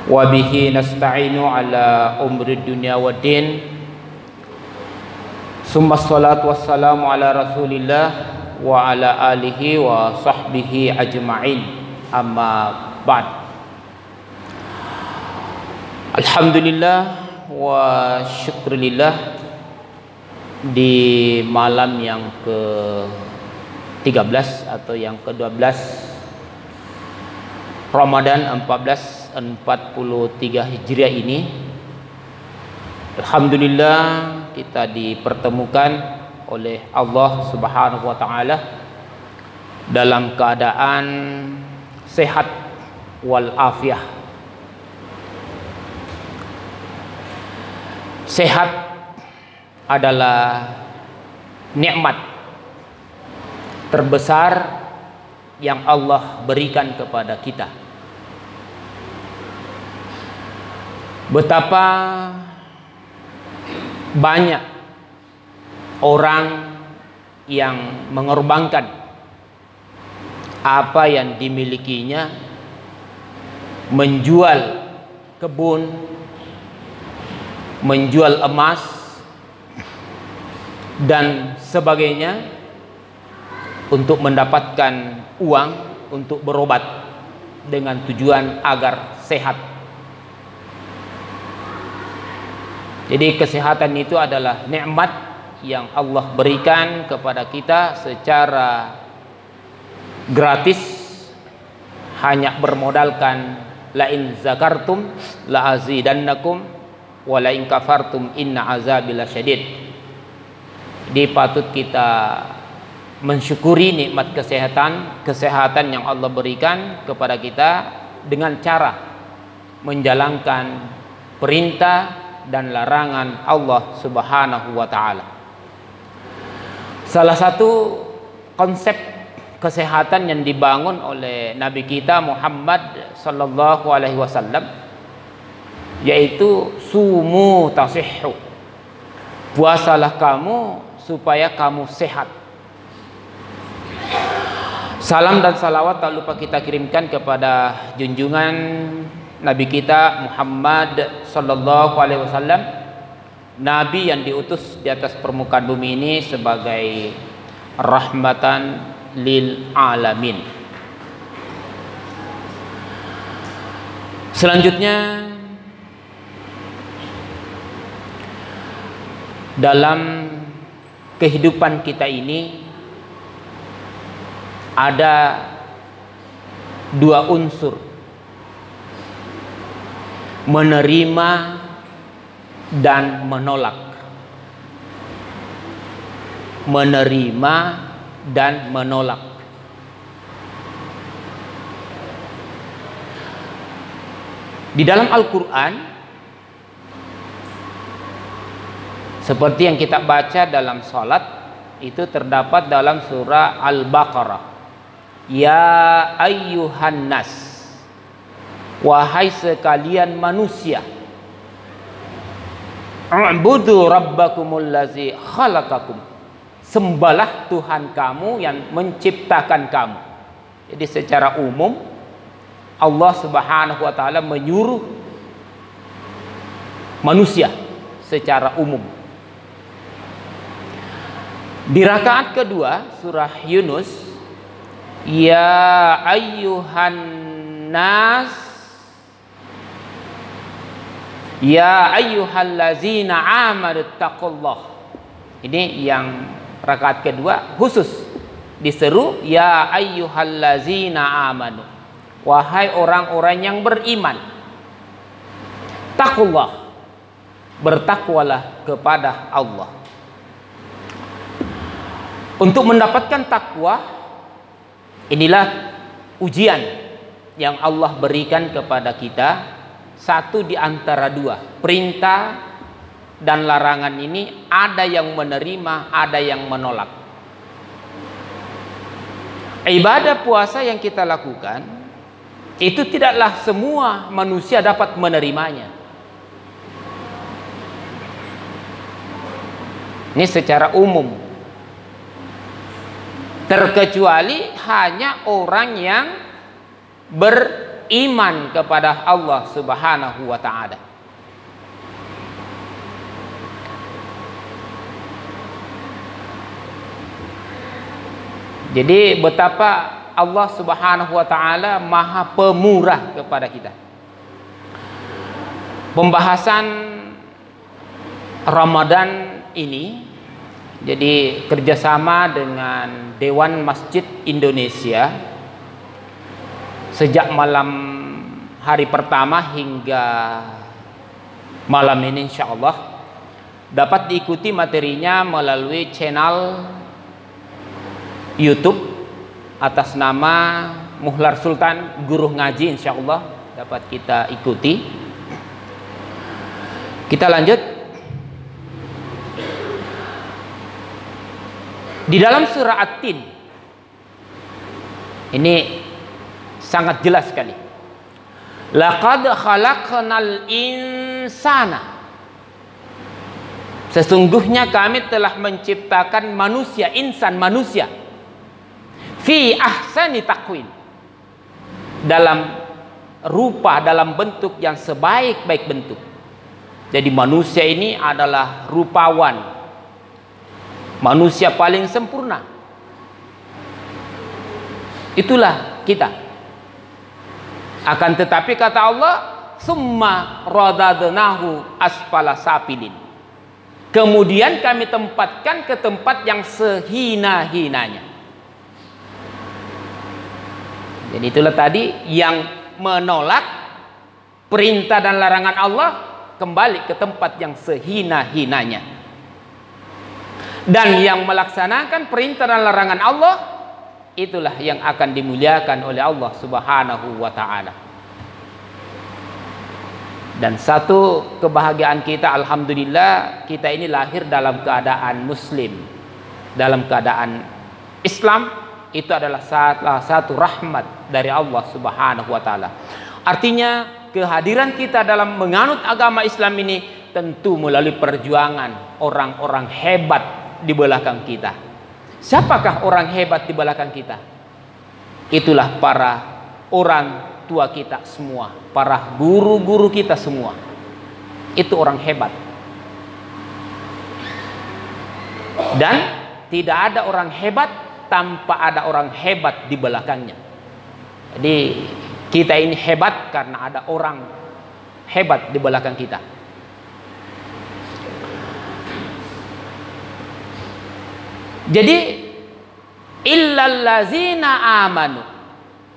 wa bihi nasta'inu ala umri dunya waddin. Summa salatu wassalamu ala Rasulillah wa ala alihi wa sahbihi ajma'in. Amma ba'd. Alhamdulillah wa syukurillah, di malam yang ke-13 atau yang ke-12 Ramadan 1443 Hijriah ini, alhamdulillah kita dipertemukan oleh Allah Subhanahu wa taala dalam keadaan sehat wal afiah. Sehat adalah nikmat terbesar yang Allah berikan kepada kita. Betapa banyak orang yang mengorbankan apa yang dimilikinya, menjual kebun, menjual emas dan sebagainya untuk mendapatkan uang untuk berobat dengan tujuan agar sehat. Jadi kesehatan itu adalah nikmat yang Allah berikan kepada kita secara gratis, hanya bermodalkan la in zakartum la azidannakum wa la in kafartum inna azabi lasyadid. Jadi patut kita mensyukuri nikmat kesehatan yang Allah berikan kepada kita dengan cara menjalankan perintah dan larangan Allah Subhanahu wa taala. Salah satu konsep kesehatan yang dibangun oleh Nabi kita Muhammad sallallahu alaihi wasallam yaitu sumu tasihhu. Puasalah kamu supaya kamu sehat. Salam dan salawat tak lupa kita kirimkan kepada junjungan Nabi kita Muhammad sallallahu alaihi wasallam, Nabi yang diutus di atas permukaan bumi ini sebagai rahmatan lil alamin. Selanjutnya, dalam kehidupan kita ini ada dua unsur, menerima dan menolak. Menerima dan menolak. Di dalam Al-Quran, seperti yang kita baca dalam salat, itu terdapat dalam surah Al-Baqarah. Ya ayyuhan nas, wahai sekalian manusia, u'budu rabbakumul ladzi khalaqakum, sembahlah Tuhan kamu yang menciptakan kamu. Jadi secara umum Allah Subhanahu wa taala menyuruh manusia secara umum. Di rakaat kedua surah Yunus, ya ayyuhan nas, ya ayyuhallazina amanu taqullah. Ini yang rakaat kedua khusus diseru ya ayyuhallazina amanu, wahai orang-orang yang beriman, taqullah, bertakwalah kepada Allah. Untuk mendapatkan takwa, inilah ujian yang Allah berikan kepada kita. Satu di antara dua, perintah dan larangan ini ada yang menerima, ada yang menolak. Ibadah puasa yang kita lakukan itu tidaklah semua manusia dapat menerimanya. Ini secara umum. Terkecuali hanya orang yang beriman kepada Allah Subhanahu wa taala. Jadi betapa Allah Subhanahu wa taala Maha Pemurah kepada kita. Pembahasan Ramadan ini jadi kerjasama dengan Dewan Masjid Indonesia sejak malam hari pertama hingga malam ini, insya Allah dapat diikuti materinya melalui channel YouTube atas nama Muhlar Sultan Guru Ngaji. Insya Allah dapat kita ikuti. Kita lanjut. Di dalam surah At-Tin ini sangat jelas sekali. Laqad khalaqnal insana. Sesungguhnya kami telah menciptakan manusia, insan, manusia. Fi ahsani taqwim. Dalam rupa, dalam bentuk yang sebaik-baik bentuk. Jadi manusia ini adalah rupawan. Manusia paling sempurna. Itulah kita. Akan tetapi kata Allah, summa radadnahu asfala safilin. Kemudian kami tempatkan ke tempat yang sehina-hinanya. Jadi itulah tadi yang menolak perintah dan larangan Allah kembali ke tempat yang sehina-hinanya. Dan yang melaksanakan perintah dan larangan Allah, itulah yang akan dimuliakan oleh Allah Subhanahu wa ta'ala. Dan satu kebahagiaan kita, alhamdulillah, kita ini lahir dalam keadaan muslim, dalam keadaan Islam. Itu adalah salah satu rahmat dari Allah Subhanahu wa ta'ala. Artinya kehadiran kita dalam menganut agama Islam ini tentu melalui perjuangan orang-orang hebat di belakang kita. Siapakah orang hebat di belakang kita? Itulah para orang tua kita semua, para guru-guru kita semua. Itu orang hebat. Dan tidak ada orang hebat tanpa ada orang hebat di belakangnya. Jadi kita ini hebat karena ada orang hebat di belakang kita. Jadi illallazina amanu,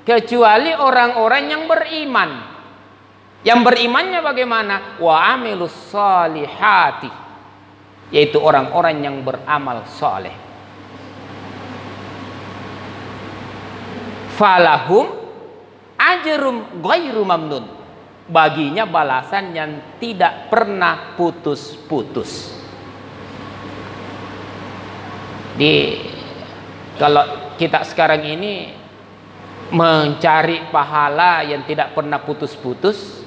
kecuali orang-orang yang beriman. Yang berimannya bagaimana? Wa amilus solihati, yaitu orang-orang yang beramal soleh. Falahum ajrum ghairu mamnun, baginya balasan yang tidak pernah putus-putus. Di kalau kita sekarang ini mencari pahala yang tidak pernah putus-putus,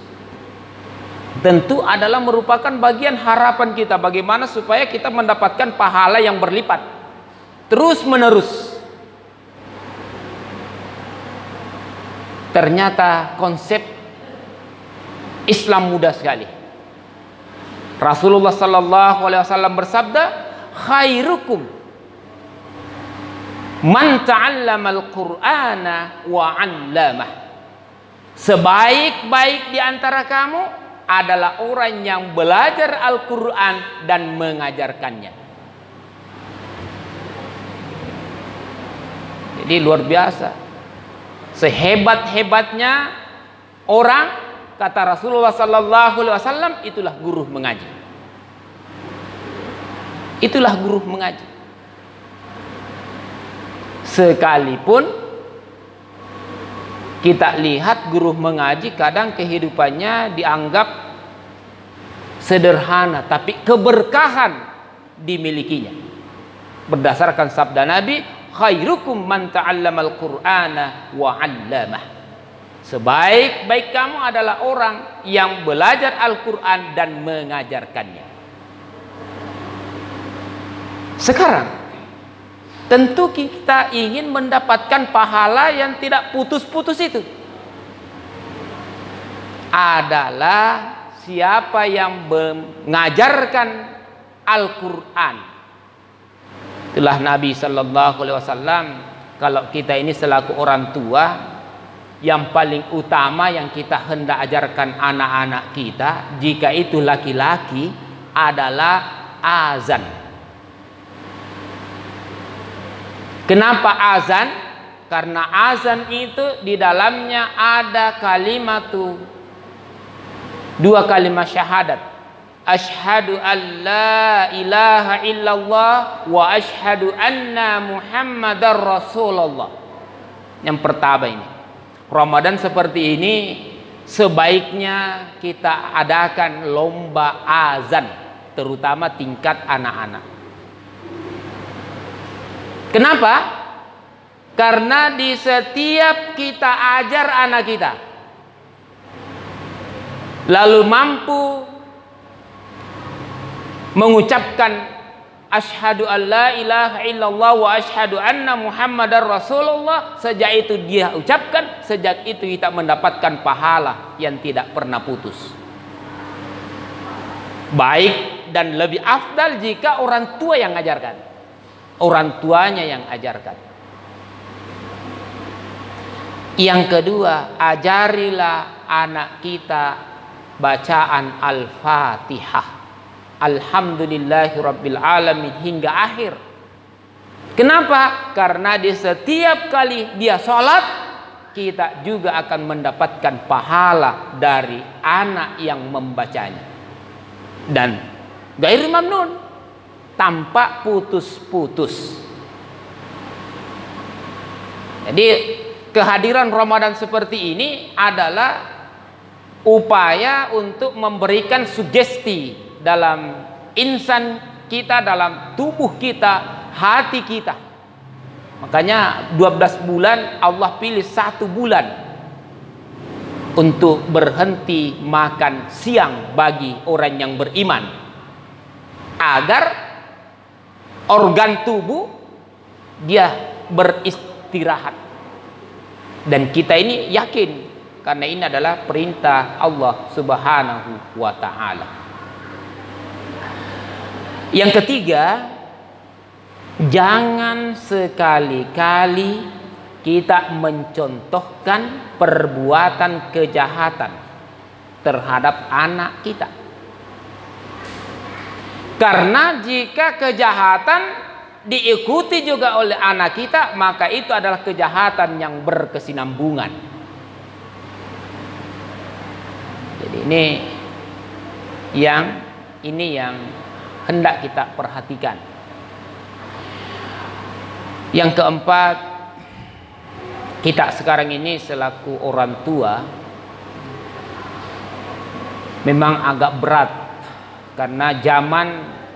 tentu adalah merupakan bagian harapan kita bagaimana supaya kita mendapatkan pahala yang berlipat terus menerus. Ternyata konsep Islam mudah sekali. Rasulullah sallallahu alaihi wasallam bersabda, khairukum man ta'allamal Qur'ana wa 'allamah. Sebaik-baik di antara kamu adalah orang yang belajar Al-Qur'an dan mengajarkannya. Jadi luar biasa. Sehebat-hebatnya orang, kata Rasulullah sallallahu alaihi wasallam, itulah guru mengaji. Itulah guru mengaji. Sekalipun kita lihat guru mengaji kadang kehidupannya dianggap sederhana, tapi keberkahan dimilikinya. Berdasarkan sabda Nabi, khairukum man ta'allamal Qur'ana wa 'allamah. Sebaik-baik kamu adalah orang yang belajar Al-Qur'an dan mengajarkannya. Sekarang tentu kita ingin mendapatkan pahala yang tidak putus-putus itu. adalah siapa yang mengajarkan Al-Quran. Itulah Nabi Sallallahu Alaihi Wasallam. Kalau kita ini selaku orang tua, yang paling utama yang kita hendak ajarkan anak-anak kita, jika itu laki-laki, adalah azan. Kenapa azan? Karena azan itu di dalamnya ada dua kalimat syahadat. Asyhadu an la ilaha illallah wa asyhadu anna Muhammadar Rasulullah. Yang pertama ini, Ramadan seperti ini sebaiknya kita adakan lomba azan, terutama tingkat anak-anak. Kenapa? Karena di setiap kita ajar anak kita, lalu mampu mengucapkan asyhadu an la ilaha illallah wa asyhadu anna Muhammadar Rasulullah, sejak itu dia ucapkan, sejak itu kita mendapatkan pahala yang tidak pernah putus. Baik dan lebih afdal jika orang tua yang ajarkan, orang tuanya yang ajarkan. Yang kedua, ajarilah anak kita bacaan Al-Fatihah, Alhamdulillahirabbil alamin, hingga akhir. Kenapa? Karena di setiap kali dia sholat, kita juga akan mendapatkan pahala dari anak yang membacanya. Dan ghairi mamnun, tanpa putus-putus. Jadi kehadiran Ramadan seperti ini adalah upaya untuk memberikan sugesti dalam insan kita, dalam tubuh kita, hati kita. Makanya 12 bulan Allah pilih 1 bulan untuk berhenti makan siang bagi orang yang beriman, agar organ tubuh dia beristirahat. Dan kita ini yakin, karena ini adalah perintah Allah Subhanahu wa ta'ala. Yang ketiga, jangan sekali-kali kita mencontohkan perbuatan kejahatan terhadap anak kita. Karena jika kejahatan diikuti juga oleh anak kita, maka itu adalah kejahatan yang berkesinambungan. Jadi ini yang hendak kita perhatikan. Yang keempat, kita sekarang ini selaku orang tua memang agak berat, karena zaman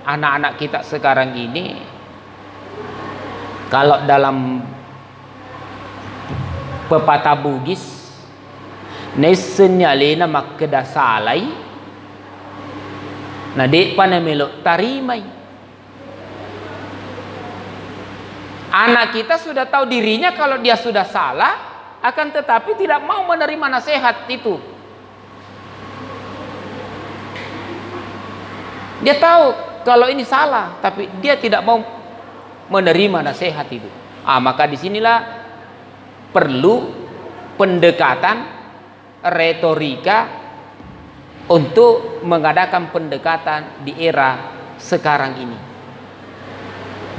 anak-anak kita sekarang ini, kalau dalam pepatah Bugis, nesenyalena makeda salai, Nade panemelo tarimai. Anak kita sudah tahu dirinya kalau dia sudah salah, akan tetapi tidak mau menerima nasihat itu. Dia tahu kalau ini salah, tapi dia tidak mau menerima nasihat itu. Maka disinilah perlu pendekatan retorika untuk mengadakan pendekatan di era sekarang ini.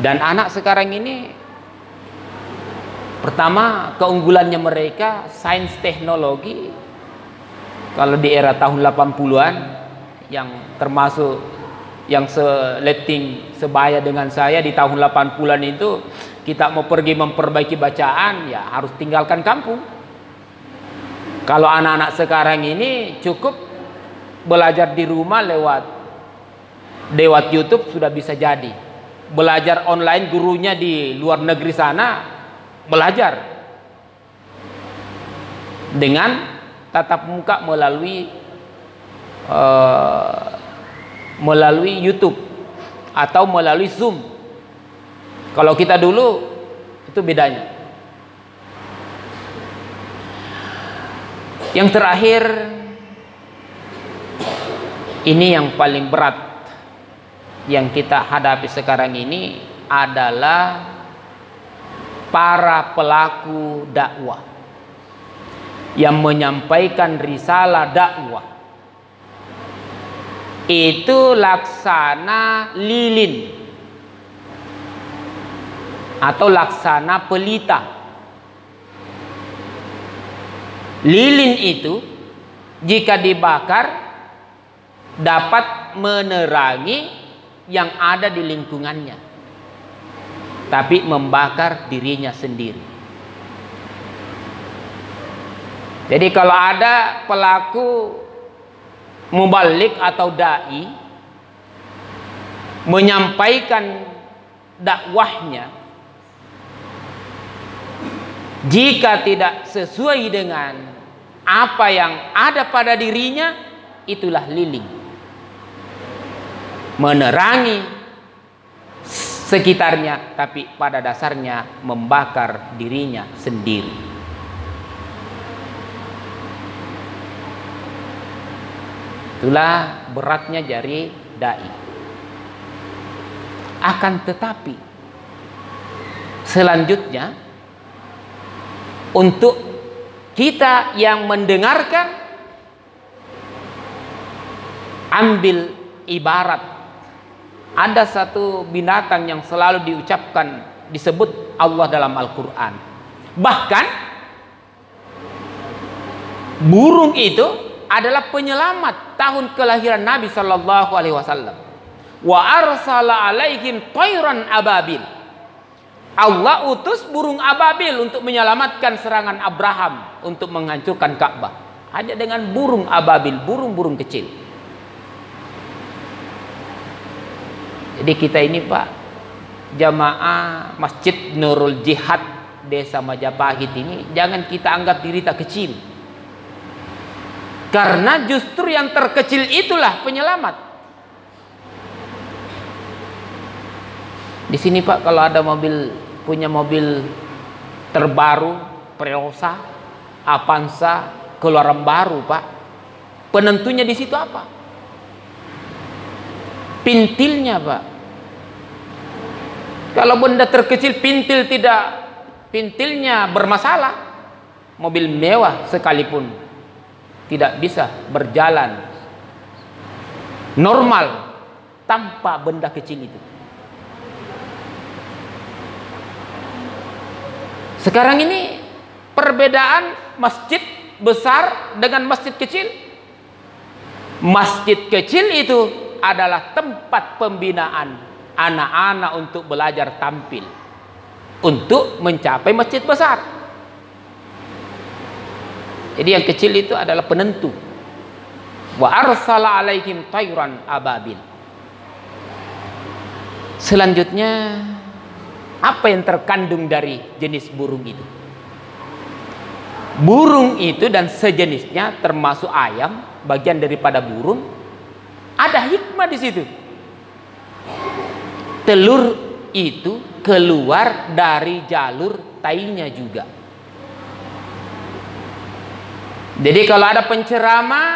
Dan anak sekarang ini, pertama, keunggulannya mereka sains teknologi. Kalau di era tahun 80-an, yang termasuk yang seleting sebaya dengan saya di tahun 80-an itu, kita mau pergi memperbaiki bacaan, ya harus tinggalkan kampung. Kalau anak-anak sekarang ini cukup belajar di rumah lewat YouTube sudah bisa jadi. Belajar online, gurunya di luar negeri sana belajar dengan tatap muka melalui YouTube atau melalui Zoom. Kalau kita dulu itu bedanya. Yang terakhir, Ini yang paling berat yang kita hadapi sekarang ini adalah para pelaku dakwah yang menyampaikan risalah dakwah itu laksana lilin atau laksana pelita. Lilin itu jika dibakar dapat menerangi yang ada di lingkungannya, tapi membakar dirinya sendiri. Jadi kalau ada pelaku mubalik atau dai menyampaikan dakwahnya, jika tidak sesuai dengan apa yang ada pada dirinya, itulah lilin, menerangi sekitarnya tapi pada dasarnya membakar dirinya sendiri. Itulah beratnya jari dai. Akan tetapi selanjutnya untuk kita yang mendengarkan, ambil ibarat. Ada satu binatang yang selalu diucapkan, disebut Allah dalam Al-Quran. Bahkan burung itu adalah penyelamat tahun kelahiran Nabi Sallallahu Alaihi Wasallam. Wa arsala alaihim tayran ababil. Allah utus burung ababil untuk menyelamatkan serangan Abraham untuk menghancurkan Ka'bah. Ada dengan burung ababil, burung-burung kecil. Jadi kita ini Pak, jamaah Masjid Nurul Jihad Desa Majapahit ini, jangan kita anggap diri tak kecil. Karena justru yang terkecil itulah penyelamat. Di sini Pak, kalau ada punya mobil terbaru, Preosa, Avanza, keluaran baru Pak, penentunya di situ apa? Pintilnya Pak. Kalau benda terkecil pintilnya bermasalah, mobil mewah sekalipun tidak bisa berjalan normal tanpa benda kecil itu. Sekarang ini perbedaan masjid besar dengan masjid kecil. Masjid kecil itu adalah tempat pembinaan anak-anak untuk belajar tampil untuk mencapai masjid besar. Jadi yang kecil itu adalah penentu. Wa arsala alaihim tayran ababil. Selanjutnya, apa yang terkandung dari jenis burung itu? Burung itu dan sejenisnya termasuk ayam, bagian daripada burung, ada hikmah di situ. Telur itu keluar dari jalur tainya juga. Jadi kalau ada penceramah,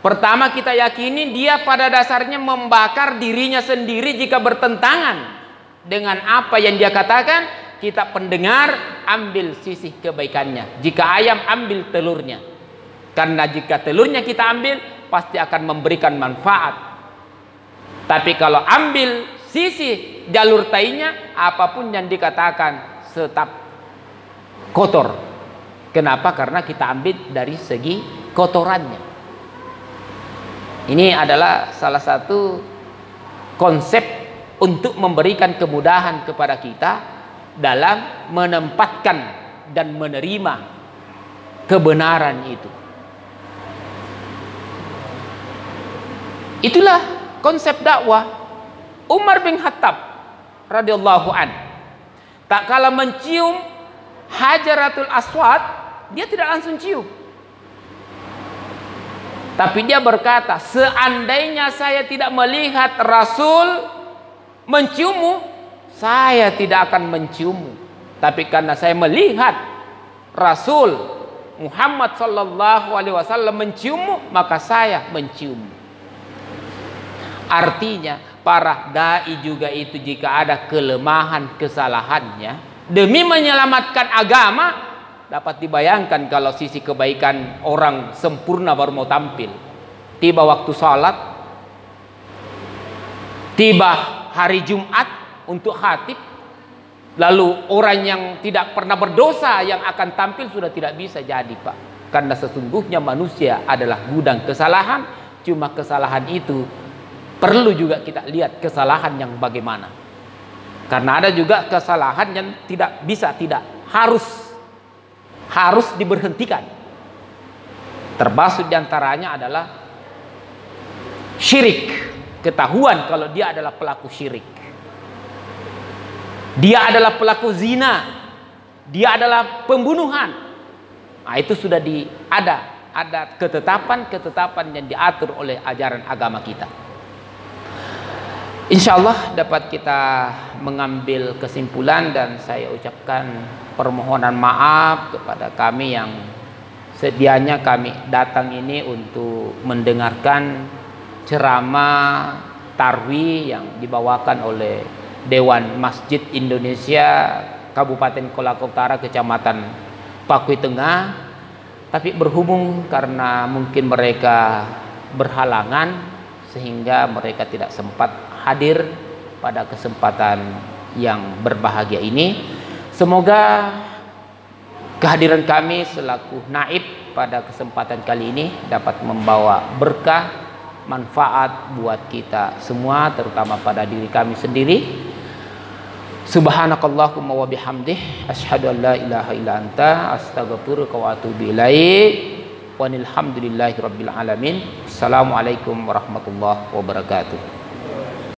pertama kita yakini dia pada dasarnya membakar dirinya sendiri jika bertentangan dengan apa yang dia katakan. Kita pendengar ambil sisi kebaikannya. Jika ayam, ambil telurnya. Karena jika telurnya kita ambil, pasti akan memberikan manfaat. Tapi kalau ambil sisi jalur tainya, apapun yang dikatakan tetap kotor. Kenapa? Karena kita ambil dari segi kotorannya. Ini adalah salah satu konsep untuk memberikan kemudahan kepada kita dalam menempatkan dan menerima kebenaran itu. Itulah konsep dakwah. Umar bin Khattab radhiyallahu an, tak kala mencium Hajaratul Aswad, dia tidak langsung cium. Tapi dia berkata, seandainya saya tidak melihat Rasul menciummu, saya tidak akan menciummu. Tapi karena saya melihat Rasul Muhammad sallallahu alaihi wasallam menciummu, maka saya menciummu. Artinya para dai juga itu jika ada kelemahan kesalahannya demi menyelamatkan agama, dapat dibayangkan kalau sisi kebaikan orang sempurna baru mau tampil. Tiba waktu salat, tiba hari Jumat untuk khatib, lalu orang yang tidak pernah berdosa yang akan tampil sudah tidak bisa jadi, Pak. Karena sesungguhnya manusia adalah gudang kesalahan, cuma kesalahan itu perlu juga kita lihat kesalahan yang bagaimana. Karena ada juga kesalahan yang tidak bisa, tidak harus diberhentikan. Termasuk diantaranya adalah syirik. Ketahuan kalau dia adalah pelaku syirik. Dia adalah pelaku zina. Dia adalah pembunuhan. Nah, itu sudah ada ketetapan yang diatur oleh ajaran agama kita. Insya Allah dapat kita mengambil kesimpulan, dan saya ucapkan permohonan maaf kepada kami yang sedianya kami datang ini untuk mendengarkan ceramah tarwih yang dibawakan oleh Dewan Masjid Indonesia Kabupaten Kolaka Utara, Kecamatan Pakui Tengah. Tapi berhubung karena mungkin mereka berhalangan sehingga mereka tidak sempat hadir pada kesempatan yang berbahagia ini. Semoga kehadiran kami selaku naib pada kesempatan kali ini dapat membawa berkah, manfaat buat kita semua, terutama pada diri kami sendiri. Subhanakallahumma wa bihamdih, asyhadu an la ilaha illa anta, astaghfiruka wa atubu ilaik. Walhamdulillahi rabbil alamin. Assalamualaikum warahmatullahi wabarakatuh.